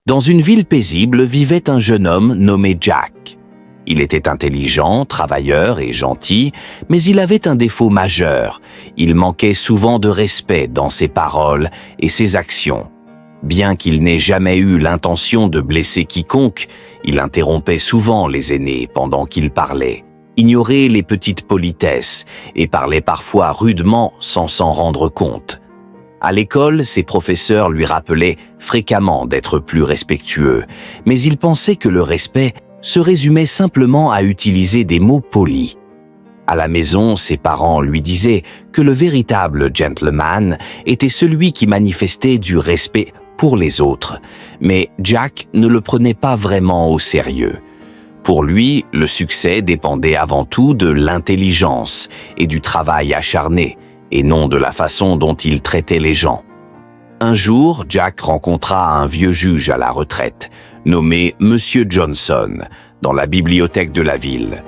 Dans une ville paisible vivait un jeune homme nommé Jack. Il était intelligent, travailleur et gentil, mais il avait un défaut majeur. Il manquait souvent de respect dans ses paroles et ses actions. Bien qu'il n'ait jamais eu l'intention de blesser quiconque, il interrompait souvent les aînés pendant qu'ils parlaient, ignorait les petites politesses et parlait parfois rudement sans s'en rendre compte. À l'école, ses professeurs lui rappelaient fréquemment d'être plus respectueux, mais il pensait que le respect se résumait simplement à utiliser des mots polis. À la maison, ses parents lui disaient que le véritable gentleman était celui qui manifestait du respect pour les autres, mais Jack ne le prenait pas vraiment au sérieux. Pour lui, le succès dépendait avant tout de l'intelligence et du travail acharné, et non de la façon dont il traitait les gens. Un jour, Jack rencontra un vieux juge à la retraite, nommé Monsieur Johnson, dans la bibliothèque de la ville.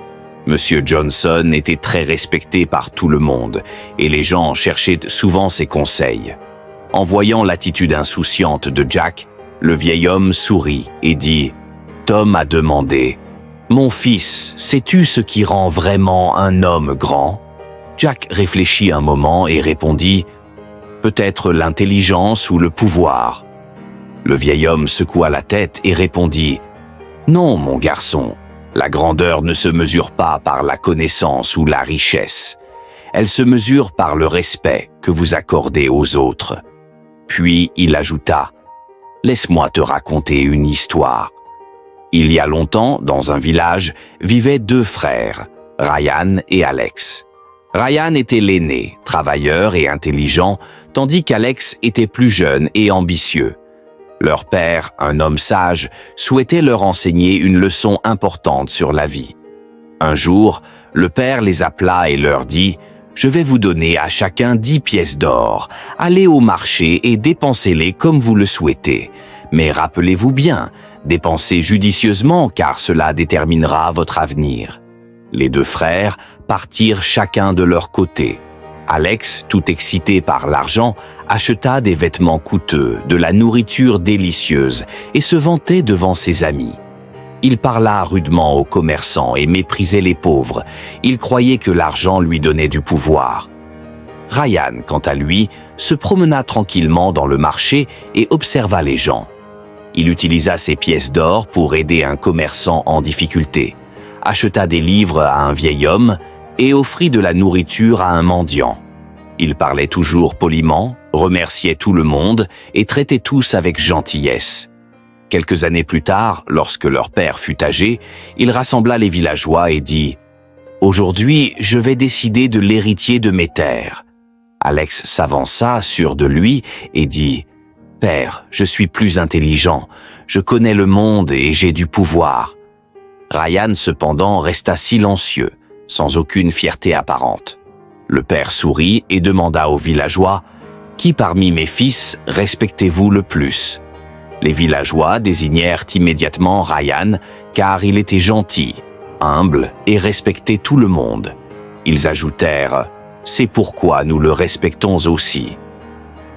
Monsieur Johnson était très respecté par tout le monde, et les gens cherchaient souvent ses conseils. En voyant l'attitude insouciante de Jack, le vieil homme sourit et dit « Tom a demandé « Mon fils, sais-tu ce qui rend vraiment un homme grand ?» Jack réfléchit un moment et répondit « Peut-être l'intelligence ou le pouvoir. » Le vieil homme secoua la tête et répondit « Non, mon garçon, la grandeur ne se mesure pas par la connaissance ou la richesse. Elle se mesure par le respect que vous accordez aux autres. » Puis il ajouta « Laisse-moi te raconter une histoire. Il y a longtemps, dans un village, vivaient deux frères, Ryan et Alex. Ryan était l'aîné, travailleur et intelligent, tandis qu'Alex était plus jeune et ambitieux. Leur père, un homme sage, souhaitait leur enseigner une leçon importante sur la vie. Un jour, le père les appela et leur dit « Je vais vous donner à chacun 10 pièces d'or. Allez au marché et dépensez-les comme vous le souhaitez. Mais rappelez-vous bien, dépensez judicieusement car cela déterminera votre avenir. » Les deux frères partirent chacun de leur côté. Alex, tout excité par l'argent, acheta des vêtements coûteux, de la nourriture délicieuse et se vantait devant ses amis. Il parla rudement aux commerçants et méprisait les pauvres. Il croyait que l'argent lui donnait du pouvoir. Ryan, quant à lui, se promena tranquillement dans le marché et observa les gens. Il utilisa ses pièces d'or pour aider un commerçant en difficulté, acheta des livres à un vieil homme et offrit de la nourriture à un mendiant. Il parlait toujours poliment, remerciait tout le monde et traitait tous avec gentillesse. Quelques années plus tard, lorsque leur père fut âgé, il rassembla les villageois et dit « Aujourd'hui, je vais décider de l'héritier de mes terres. » Alex s'avança, sûr de lui, et dit « Père, je suis plus intelligent, je connais le monde et j'ai du pouvoir. » Ryan, cependant, resta silencieux, sans aucune fierté apparente. Le père sourit et demanda aux villageois « Qui parmi mes fils respectez-vous le plus ?» Les villageois désignèrent immédiatement Ryan car il était gentil, humble et respectait tout le monde. Ils ajoutèrent « C'est pourquoi nous le respectons aussi. »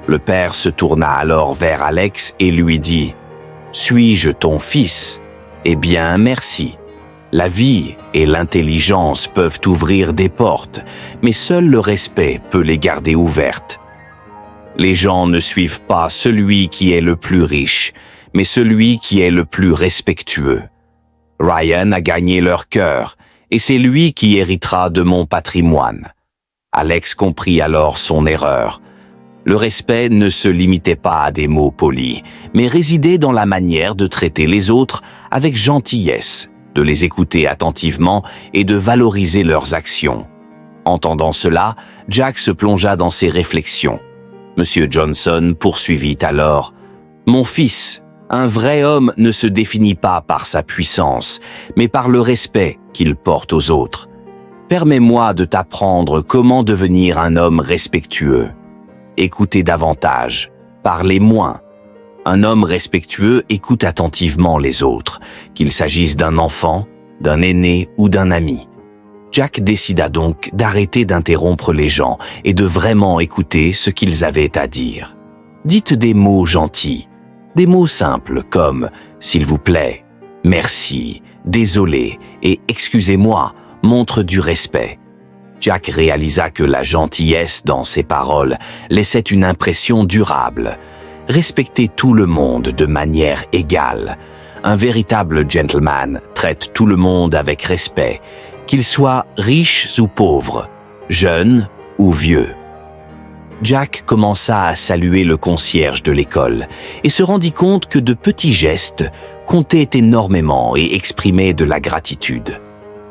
Le père se tourna alors vers Alex et lui dit « Suis-je ton fils ? Eh bien, merci. La vie et l'intelligence peuvent ouvrir des portes, mais seul le respect peut les garder ouvertes. Les gens ne suivent pas celui qui est le plus riche, mais celui qui est le plus respectueux. Ryan a gagné leur cœur, et c'est lui qui héritera de mon patrimoine. » Alex comprit alors son erreur. Le respect ne se limitait pas à des mots polis, mais résidait dans la manière de traiter les autres avec gentillesse, de les écouter attentivement et de valoriser leurs actions. Entendant cela, Jack se plongea dans ses réflexions. Monsieur Johnson poursuivit alors « Mon fils, un vrai homme ne se définit pas par sa puissance, mais par le respect qu'il porte aux autres. Permets-moi de t'apprendre comment devenir un homme respectueux. Écoutez davantage, parlez moins. Un homme respectueux écoute attentivement les autres, qu'il s'agisse d'un enfant, d'un aîné ou d'un ami. » Jack décida donc d'arrêter d'interrompre les gens et de vraiment écouter ce qu'ils avaient à dire. Dites des mots gentils, Des mots simples comme « s'il vous plaît »,« merci »,« désolé » et « excusez-moi » montrent du respect. Jack réalisa que la gentillesse dans ses paroles laissait une impression durable. Respecter tout le monde de manière égale. Un véritable gentleman traite tout le monde avec respect, qu'il soit riche ou pauvre, jeune ou vieux. Jack commença à saluer le concierge de l'école et se rendit compte que de petits gestes comptaient énormément et exprimaient de la gratitude.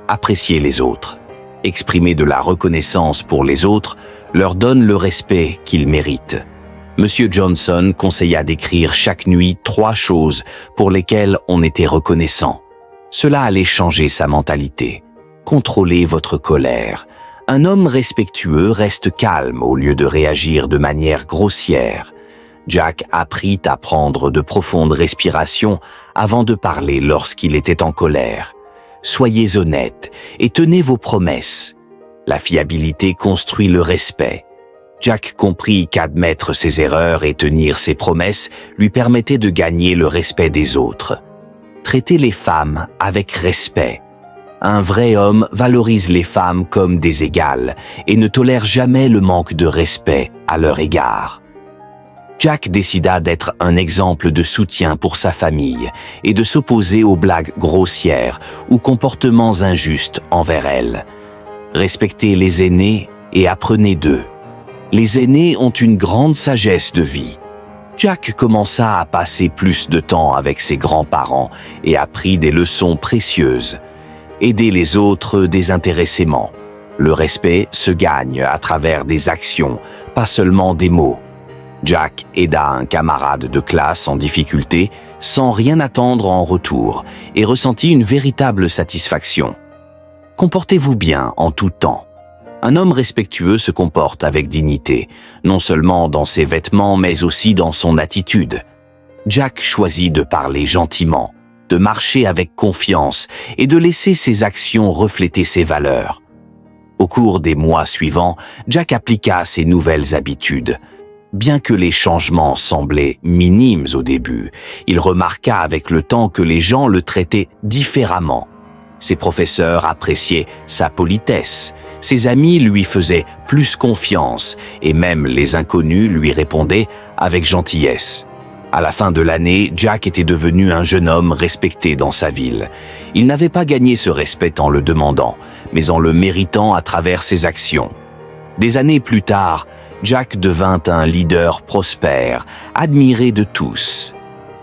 Apprécier les autres, exprimer de la reconnaissance pour les autres, leur donne le respect qu'ils méritent. Monsieur Johnson conseilla d'écrire chaque nuit 3 choses pour lesquelles on était reconnaissant. Cela allait changer sa mentalité. Contrôlez votre colère. Un homme respectueux reste calme au lieu de réagir de manière grossière. Jack apprit à prendre de profondes respirations avant de parler lorsqu'il était en colère. Soyez honnête et tenez vos promesses. La fiabilité construit le respect. Jack comprit qu'admettre ses erreurs et tenir ses promesses lui permettait de gagner le respect des autres. Traitez les femmes avec respect. Un vrai homme valorise les femmes comme des égales et ne tolère jamais le manque de respect à leur égard. Jack décida d'être un exemple de soutien pour sa famille et de s'opposer aux blagues grossières ou comportements injustes envers elle. Respectez les aînés et apprenez d'eux. Les aînés ont une grande sagesse de vie. Jack commença à passer plus de temps avec ses grands-parents et apprit des leçons précieuses. Aider les autres désintéressément. Le respect se gagne à travers des actions, pas seulement des mots. Jack aida un camarade de classe en difficulté sans rien attendre en retour et ressentit une véritable satisfaction. Comportez-vous bien en tout temps. Un homme respectueux se comporte avec dignité, non seulement dans ses vêtements mais aussi dans son attitude. Jack choisit de parler gentiment, de marcher avec confiance et de laisser ses actions refléter ses valeurs. Au cours des mois suivants, Jack appliqua ses nouvelles habitudes. Bien que les changements semblaient minimes au début, il remarqua avec le temps que les gens le traitaient différemment. Ses professeurs appréciaient sa politesse, ses amis lui faisaient plus confiance et même les inconnus lui répondaient avec gentillesse. À la fin de l'année, Jack était devenu un jeune homme respecté dans sa ville. Il n'avait pas gagné ce respect en le demandant, mais en le méritant à travers ses actions. Des années plus tard, Jack devint un leader prospère, admiré de tous.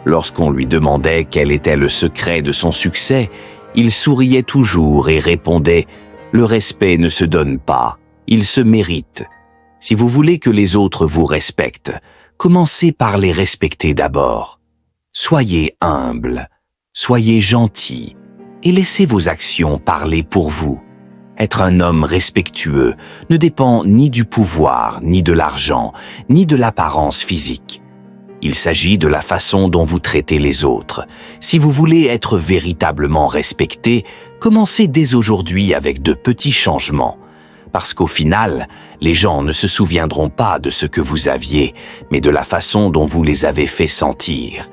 Lorsqu'on lui demandait quel était le secret de son succès, il souriait toujours et répondait « Le respect ne se donne pas, il se mérite. Si vous voulez que les autres vous respectent, commencez par les respecter d'abord. Soyez humble, soyez gentil et laissez vos actions parler pour vous. Être un homme respectueux ne dépend ni du pouvoir, ni de l'argent, ni de l'apparence physique. Il s'agit de la façon dont vous traitez les autres. Si vous voulez être véritablement respecté, commencez dès aujourd'hui avec de petits changements. Parce qu'au final, les gens ne se souviendront pas de ce que vous aviez, mais de la façon dont vous les avez fait sentir.